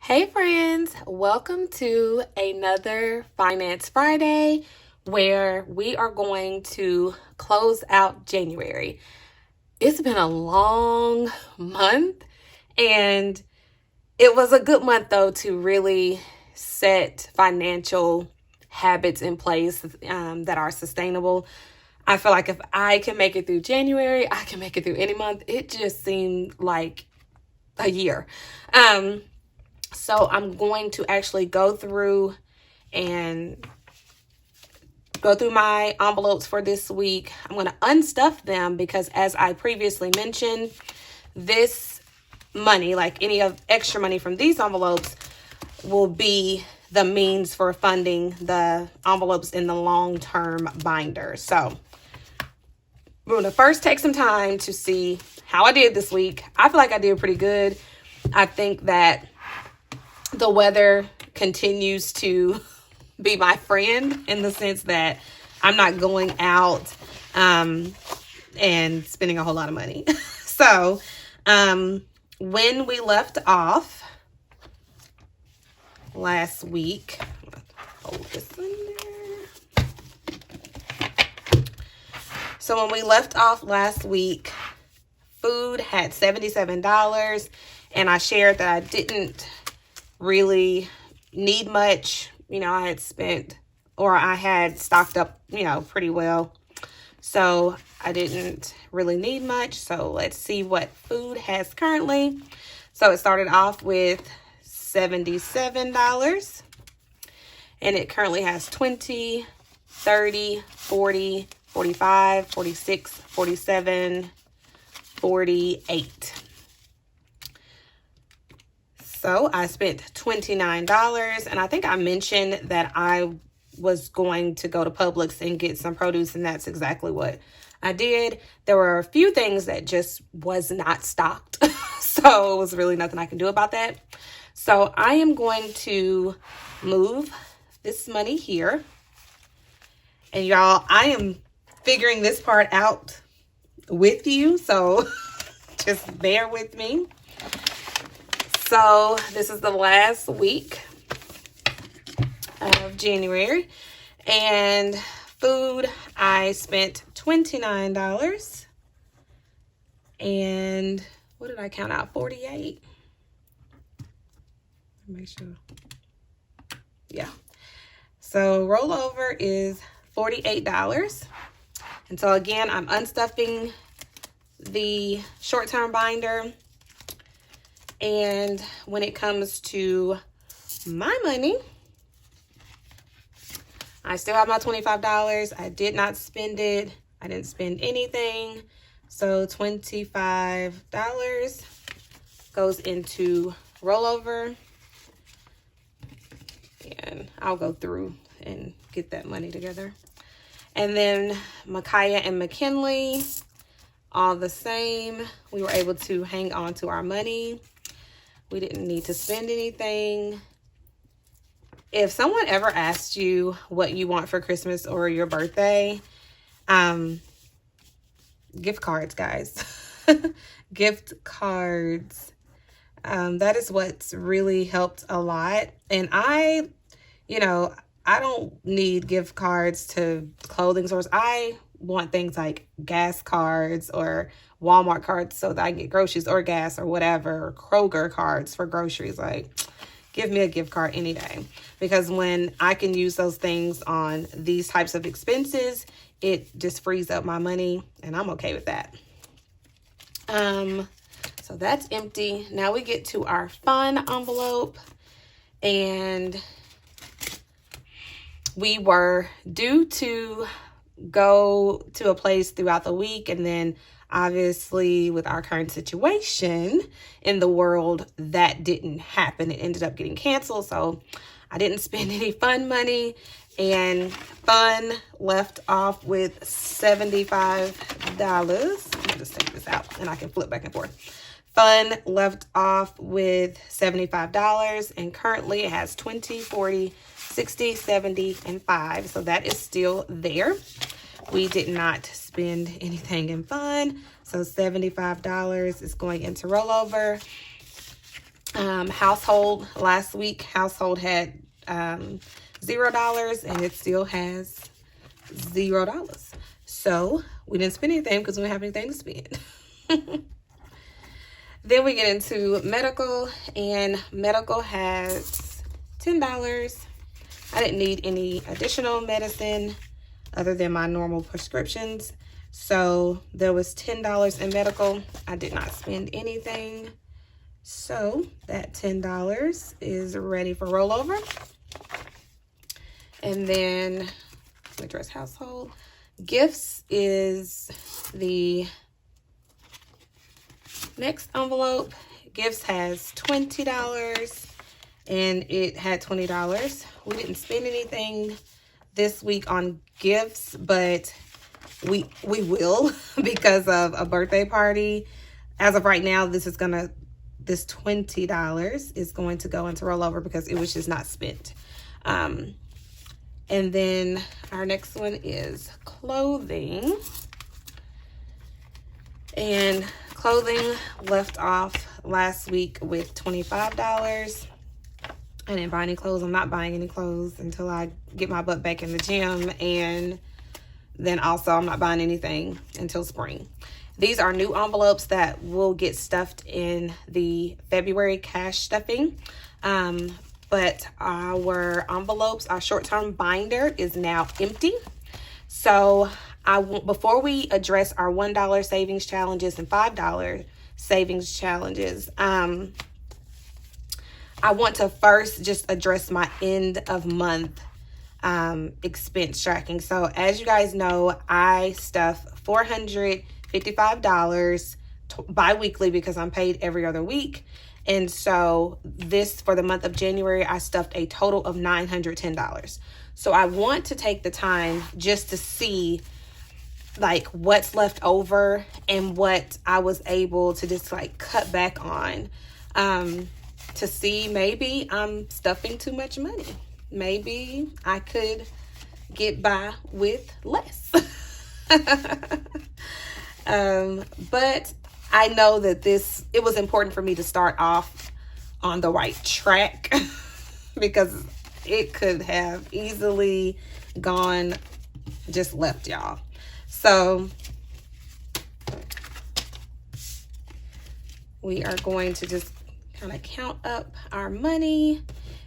Hey friends, welcome to another Finance Friday where we are going to close out January. It's been a long month and it was a good month though to really set financial habits in place that are sustainable. I feel like if I can make it through January, I can make it through any month. It just seemed like a year. So I'm going to actually go through my envelopes for this week. I'm going to unstuff them because, as I previously mentioned, this money, like any of extra money from these envelopes, will be the means for funding the envelopes in the long-term binder. So we're going to first take some time to see how I did this week. I feel like I did pretty good. I think that the weather continues to be my friend in the sense that I'm not going out and spending a whole lot of money. So when we left off last week, hold this in there. So when we left off last week, food had $77, and I shared that I didn't really need much. I had spent, or I had stocked up, pretty well. So I didn't really need much. So let's see what food has currently. So it started off with $77, and it currently has 20, 30, 40, 45, 46, 47, 48. So I spent $29, and I think I mentioned that I was going to go to Publix and get some produce, and that's exactly what I did. There were a few things that just was not stocked, so it was really nothing I can do about that. So I am going to move this money here, and y'all, I am figuring this part out with you, so just bear with me. So this is the last week of January, and food, I spent $29, and what did I count out? 48. Make sure. Yeah. So rollover is $48. And so again, I'm unstuffing the short-term binder. And when it comes to my money, I still have my $25. I did not spend it. I didn't spend anything. So $25 goes into rollover. And I'll go through and get that money together. And then Micaiah and McKinley, all the same. We were able to hang on to our money. We didn't need to spend anything. If someone ever asked you what you want for Christmas or your birthday, gift cards, guys. Gift cards. That is what's really helped a lot. And I don't need gift cards to clothing stores. I want things like gas cards or Walmart cards so that I can get groceries, or gas or whatever, or Kroger cards for groceries. Like, give me a gift card any day, because when I can use those things on these types of expenses, it just frees up my money, and I'm okay with that. So that's empty. Now we get to our fun envelope, and we were due to go to a place throughout the week, and then obviously with our current situation in the world, that didn't happen. It ended up getting canceled, so I didn't spend any fun money, and fun left off with $75. Let me just take this out and I can flip back and forth. Fun left off with $75, and currently it has 20, 40, 60, 70, and 5. So that is still there. We did not spend anything in fun. So $75 is going into rollover. Household, last week, household had $0 and it still has $0. So we didn't spend anything because we didn't have anything to spend. Then we get into medical, and medical has $10. I didn't need any additional medicine other than my normal prescriptions. So there was $10 in medical. I did not spend anything. So that $10 is ready for rollover. And then address household. Gifts is the next envelope. Gifts has $20 and it had $20. We didn't spend anything this week on gifts, but we will because of a birthday party. As of right now, this $20 is going to go into rollover because it was just not spent. And then our next one is clothing. And clothing left off last week with $25. I didn't buy any clothes. I'm not buying any clothes until I get my butt back in the gym. And then also I'm not buying anything until spring. These are new envelopes that will get stuffed in the February cash stuffing. But our envelopes, our short-term binder is now empty. So before we address our $1 savings challenges and $5 savings challenges, I want to first just address my end of month expense tracking. So as you guys know, I stuff $455 bi-weekly because I'm paid every other week. And so for the month of January, I stuffed a total of $910. So I want to take the time just to see like what's left over and what I was able to just like cut back on, to see maybe I'm stuffing too much money. Maybe I could get by with less. But I know that it was important for me to start off on the right track because it could have easily gone just left, y'all. So we are going to just kind of count up our money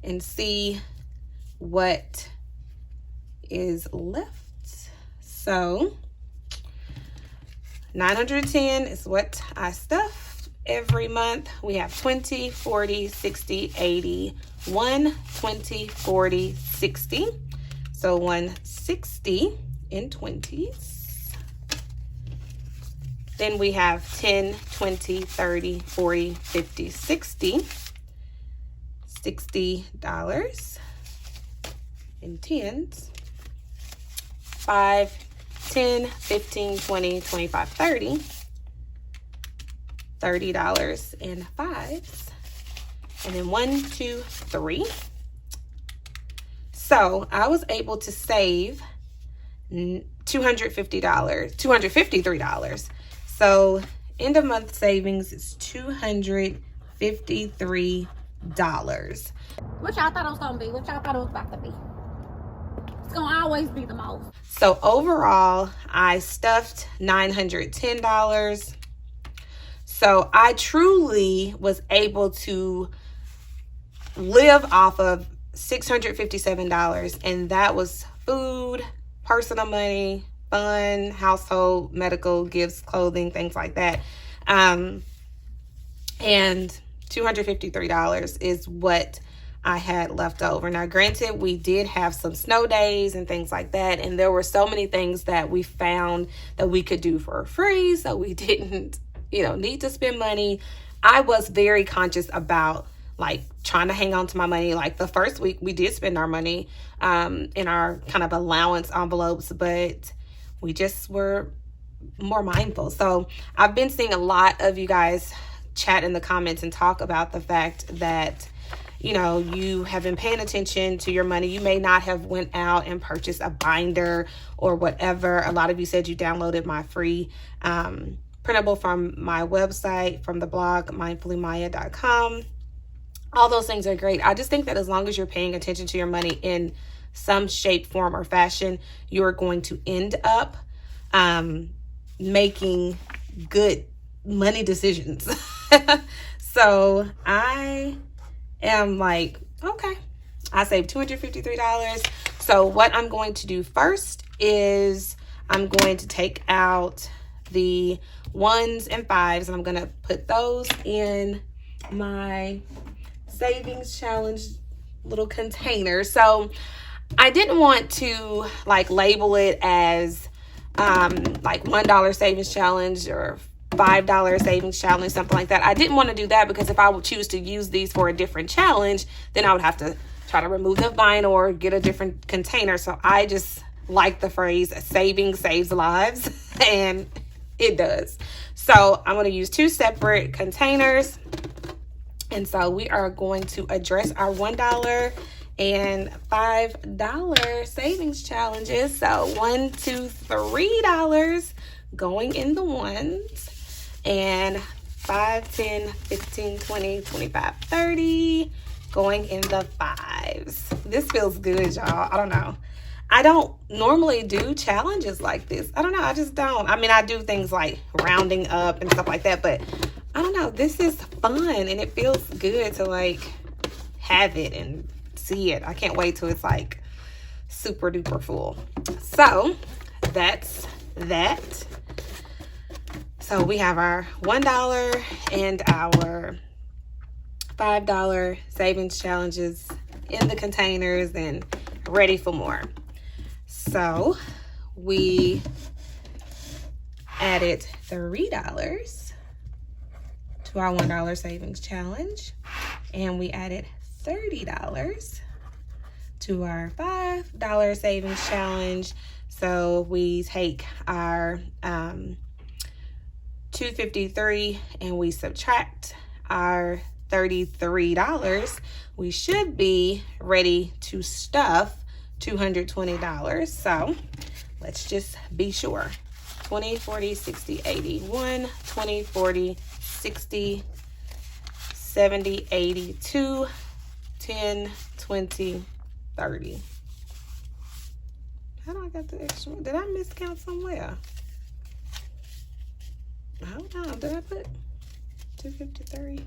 and see what is left. So 910 is what I stuff every month. We have 20, 40, 60, 80, 120, 40, 60. So 160 in 20s. Then we have 10, 20, 30, 40, 50, 60. $60 in 10s. 5, 10, 15, 20, 25, 30. $30 in 5s. And then 1, 2, 3. So I was able to save $253. So end of month savings is $253. What y'all thought it was gonna be? What y'all thought it was about to be? It's gonna always be the most. So overall, I stuffed $910. So I truly was able to live off of $657, and that was food, personal money, fun, household, medical, gifts, clothing, things like that. And $253 is what I had left over. Now, granted, we did have some snow days and things like that, and there were so many things that we found that we could do for free, so we didn't, need to spend money. I was very conscious about like trying to hang on to my money. Like the first week we did spend our money in our kind of allowance envelopes, but we just were more mindful. So I've been seeing a lot of you guys chat in the comments and talk about the fact that you have been paying attention to your money. You may not have went out and purchased a binder or whatever. A lot of you said you downloaded my free printable from my website, from the blog mindfullymaya.com. All those things are great. I just think that as long as you're paying attention to your money in some shape, form, or fashion, you're going to end up making good money decisions. So I am like, okay, I saved $253. So what I'm going to do first is I'm going to take out the 1s and 5s, and I'm going to put those in my savings challenge little container. So I didn't want to like label it as like $1 savings challenge or $5 savings challenge, something like that. I didn't want to do that because if I would choose to use these for a different challenge, then I would have to try to remove the vinyl or get a different container. So I just like the phrase saving saves lives, and it does. So I'm going to use 2 separate containers. And so we are going to address our $1 and $5 savings challenges. So $1, $2, $3 going in the 1s, and 5, 10, 15, 20, 25, 30 going in the 5s. This feels good, y'all. I don't know. I don't normally do challenges like this. I don't know. I just don't. I mean, I do things like rounding up and stuff like that, but I don't know. This is fun, and it feels good to like have it and see it. I can't wait till it's like super duper full. So that's that. So we have our $1 and our $5 savings challenges in the containers and ready for more. So we added $3 to our $1 savings challenge, and we added $30 to our $5 savings challenge. So we take our $253 and we subtract our $33. We should be ready to stuff $220. So let's just be sure. 20, 40, 60, 80. 1, 20, 40, 60, 70, 80, 2, 10, 20, 30. How do I got the extra? Did I miscount somewhere? Hold on. Did I put 253?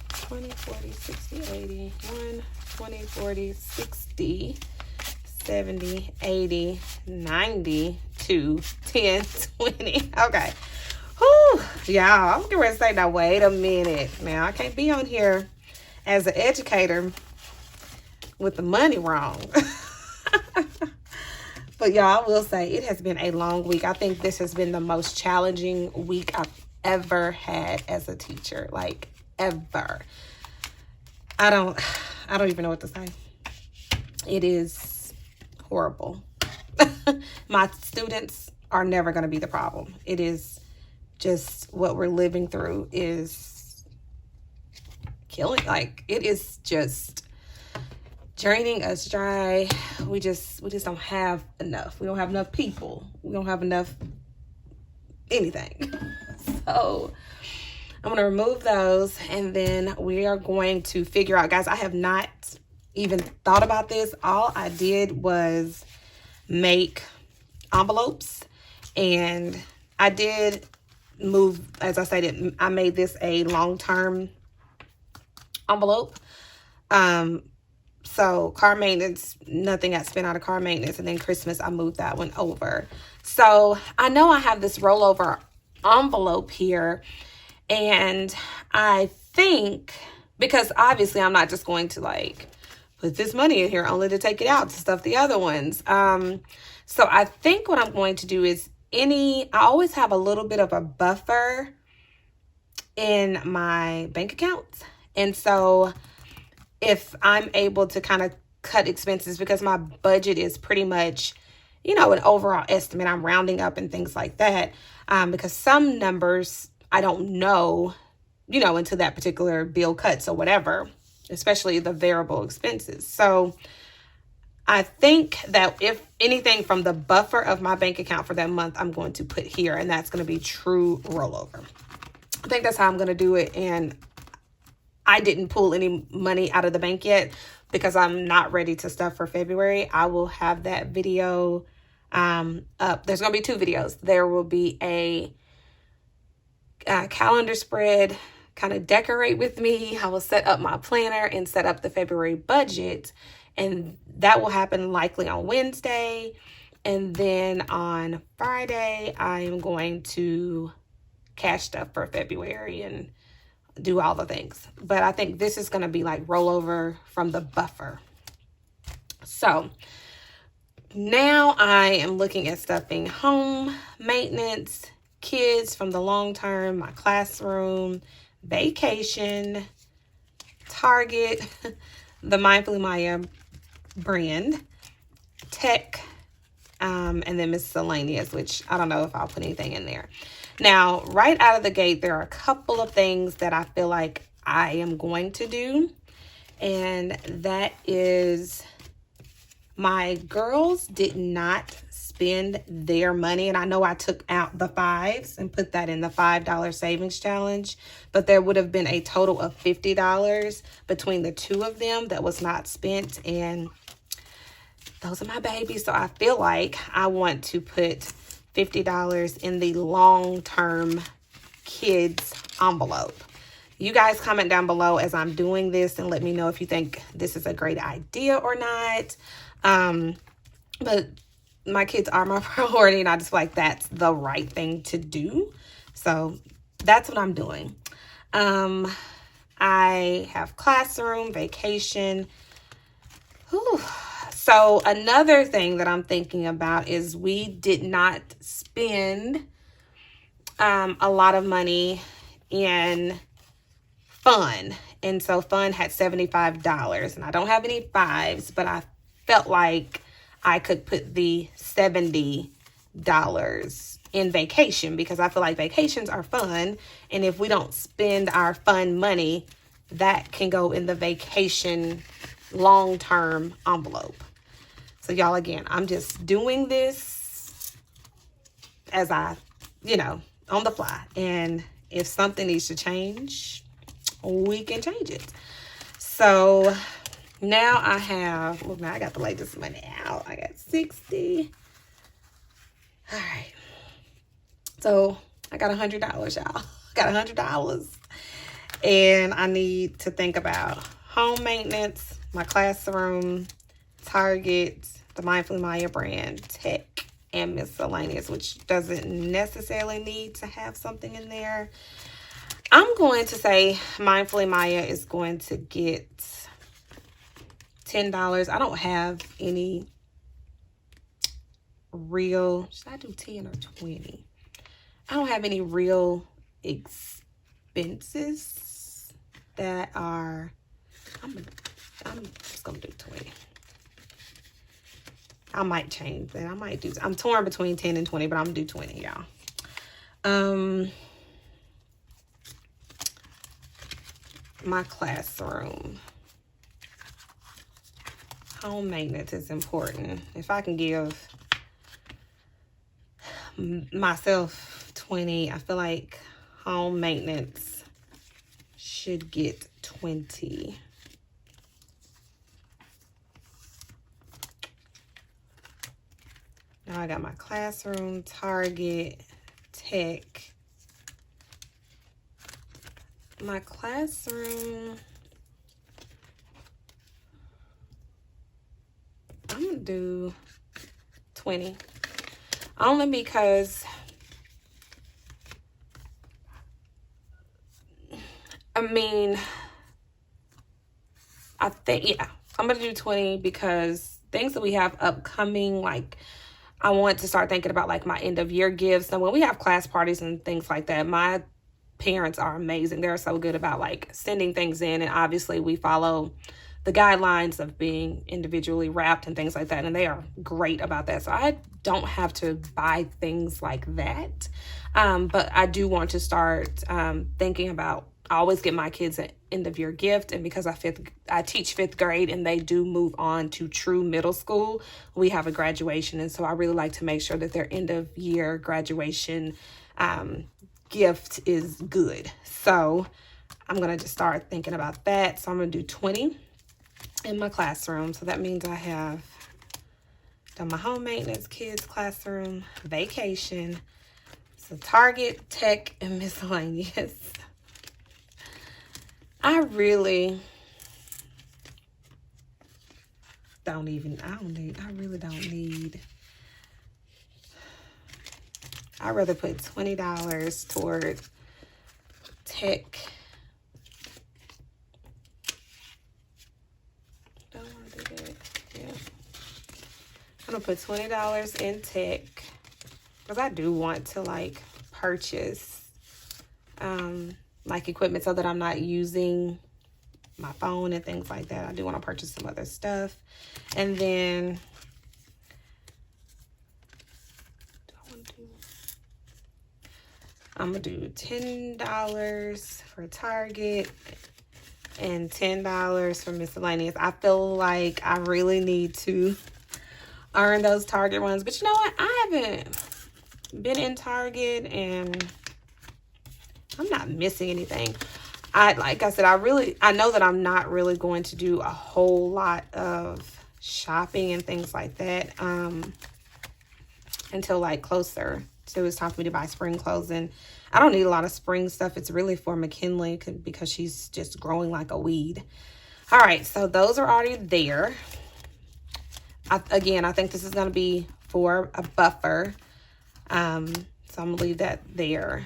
20, 40, 60, 80. 1, 20, 40, 60, 70, 80, 90, 2, 10, 20. Okay. Whew. Y'all, I'm getting ready to say, now, wait a minute. Now, I can't be on here as an educator with the money wrong. But y'all, I will say it has been a long week. I think this has been the most challenging week I've ever had as a teacher. Like, ever. I don't even know what to say. It is horrible. My students are never going to be the problem. It is just what we're living through is killing. Like, it is just draining us dry. We just don't have enough. We don't have enough people. We don't have enough anything. So I'm going to remove those, and then we are going to figure out, guys, I have not even thought about this. All I did was make envelopes, and I did move, as I said, I made this a long-term envelope. So car maintenance, nothing got spent out of car maintenance, and then Christmas, I moved that one over. So I know I have this rollover envelope here, and I think, because obviously I'm not just going to like put this money in here only to take it out to stuff the other ones. So I think what I'm going to do is I always have a little bit of a buffer in my bank accounts. And so if I'm able to kind of cut expenses, because my budget is pretty much, an overall estimate, I'm rounding up and things like that. Because some numbers I don't know, until that particular bill cuts or whatever, especially the variable expenses. So I think that if anything from the buffer of my bank account for that month, I'm going to put here, and that's going to be true rollover. I think that's how I'm going to do it. And I didn't pull any money out of the bank yet because I'm not ready to stuff for February. I will have that video up. There's going to be 2 videos. There will be a calendar spread, kind of decorate with me. I will set up my planner and set up the February budget, and that will happen likely on Wednesday. And then on Friday, I am going to cash stuff for February and do all the things. But I think this is going to be like rollover from the buffer. So now I am looking at stuffing home maintenance, kids from the long term, my classroom, vacation, Target, the Mindfully Maya brand, tech, and then miscellaneous, which I don't know if I'll put anything in there. Now, right out of the gate, there are a couple of things that I feel like I am going to do. And that is, my girls did not spend their money. And I know I took out the 5s and put that in the $5 savings challenge. But there would have been a total of $50 between the 2 of them that was not spent. And those are my babies. So I feel like I want to put $50 in the long-term kids envelope. You guys comment down below as I'm doing this and let me know if you think this is a great idea or not. But my kids are my priority, and I just feel like that's the right thing to do. So that's what I'm doing. I have classroom, vacation. Whew. So another thing that I'm thinking about is we did not spend a lot of money in fun. And so fun had $75. And I don't have any 5s, but I felt like I could put the $70 in vacation because I feel like vacations are fun. And if we don't spend our fun money, that can go in the vacation long-term envelope. So y'all, again, I'm just doing this as I, on the fly. And if something needs to change, we can change it. So now I have, look, now I got to lay this money out. I got 60. All right. So I got $100, y'all. Got $100. And I need to think about home maintenance, my classroom, Target, the Mindfully Maya brand, tech, and miscellaneous, which doesn't necessarily need to have something in there. I'm going to say Mindfully Maya is going to get $10. I don't have any real, should I do 10 or 20? I don't have any real expenses that are, I'm just going to do 20. I might change that. I'm torn between 10 and 20, but I'm going to do 20, y'all. My classroom. Home maintenance is important. If I can give myself 20, I feel like home maintenance should get 20. Now I got my classroom, Target, tech. My classroom, I'm gonna do 20. Only because I think, yeah, I'm gonna do 20 because things that we have upcoming, like I want to start thinking about like my end of year gifts. And when we have class parties and things like that, my parents are amazing. They're so good about like sending things in. And obviously we follow the guidelines of being individually wrapped and things like that. And they are great about that. So I don't have to buy things like that. But I do want to start thinking about, I always get my kids an end of year gift. And because I teach 5th grade and they do move on to true middle school, we have a graduation. And so I really like to make sure that their end of year graduation gift is good. So I'm going to just start thinking about that. So I'm going to do 20 in my classroom. So that means I have done my home maintenance, kids classroom, vacation, so Target, tech, and miscellaneous. I really don't need. I'd rather put $20 toward tech. Don't want to do that. Yeah. I'm gonna put $20 in tech because I do want to like purchase like equipment so that I'm not using my phone and things like that. I do want to purchase some other stuff. And then I'm gonna do $10 for Target and $10 for miscellaneous. I feel like I really need to earn those Target runs, but you know what? I haven't been in Target and I'm not missing anything. Like I said, I know that I'm not really going to do a whole lot of shopping and things like that until like closer to it's time for me to buy spring clothes. And I don't need a lot of spring stuff. It's really for McKinley because she's just growing like a weed. All right, so those are already there. Again, I think this is going to be for a buffer. So I'm going to leave that there.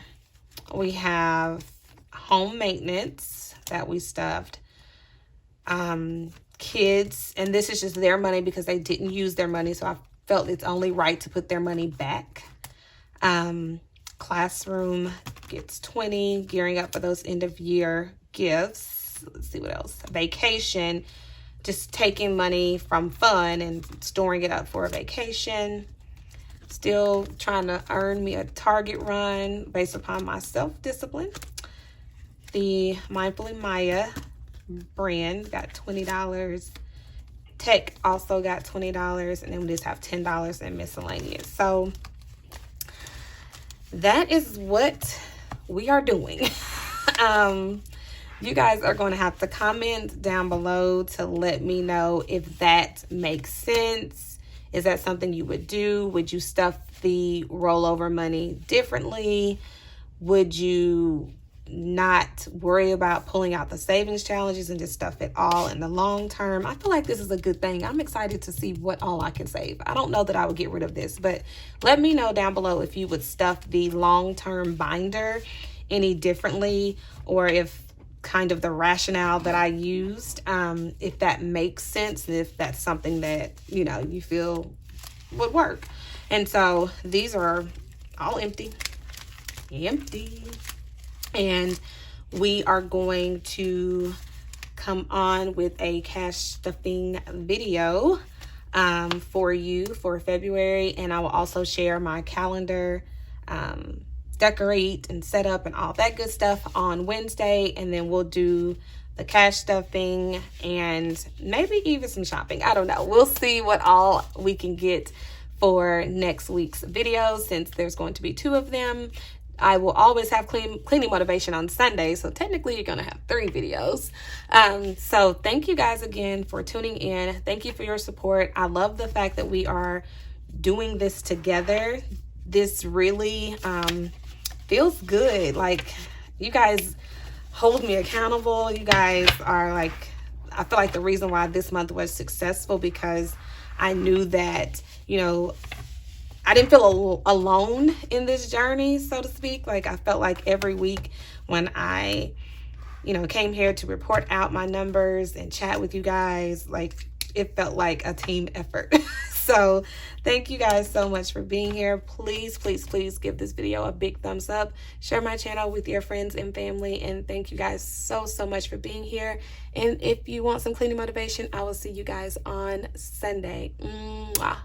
We have home maintenance that we stuffed. Kids, and this is just their money because they didn't use their money, so I felt it's only right to put their money back. Classroom gets 20, gearing up for those end of year gifts. Let's see what else. Vacation, just taking money from fun and storing it up for a vacation. Still trying to earn me a Target run based upon my self-discipline. The Mindfully Maya brand got $20. Tech also got $20. And then we just have $10 in miscellaneous. So that is what we are doing. You guys are going to have to comment down below to let me know if that makes sense. Is that something you would do? Would you stuff the rollover money differently? Would you not worry about pulling out the savings challenges and just stuff it all in the long term? I feel like this is a good thing. I'm excited to see what all I can save. I don't know that I would get rid of this, but let me know down below if you would stuff the long-term binder any differently, or if kind of the rationale that I used, if that makes sense, and if that's something that, you know, you feel would work. And so these are all empty. And we are going to come on with a cash stuffing video for you for February. And I will also share my calendar, decorate and set up and all that good stuff on Wednesday. And then we'll do the cash stuffing and maybe even some shopping. I don't know. We'll see what all we can get for next week's video, since there's going to be 2 of them. I will always have cleaning motivation on Sunday, so technically you're going to have 3 videos. So thank you guys again for tuning in. Thank you for your support. I love the fact that we are doing this together. This really feels good. Like, you guys hold me accountable. You guys are like, I feel like the reason why this month was successful, because I knew that, you know, I didn't feel alone in this journey, so to speak. Like, I felt like every week when I, you know, came here to report out my numbers and chat with you guys, like, it felt like a team effort. So thank you guys so much for being here. Please, please, please give this video a big thumbs up. Share my channel with your friends and family. And thank you guys so, so much for being here. And if you want some cleaning motivation, I will see you guys on Sunday. Mwah.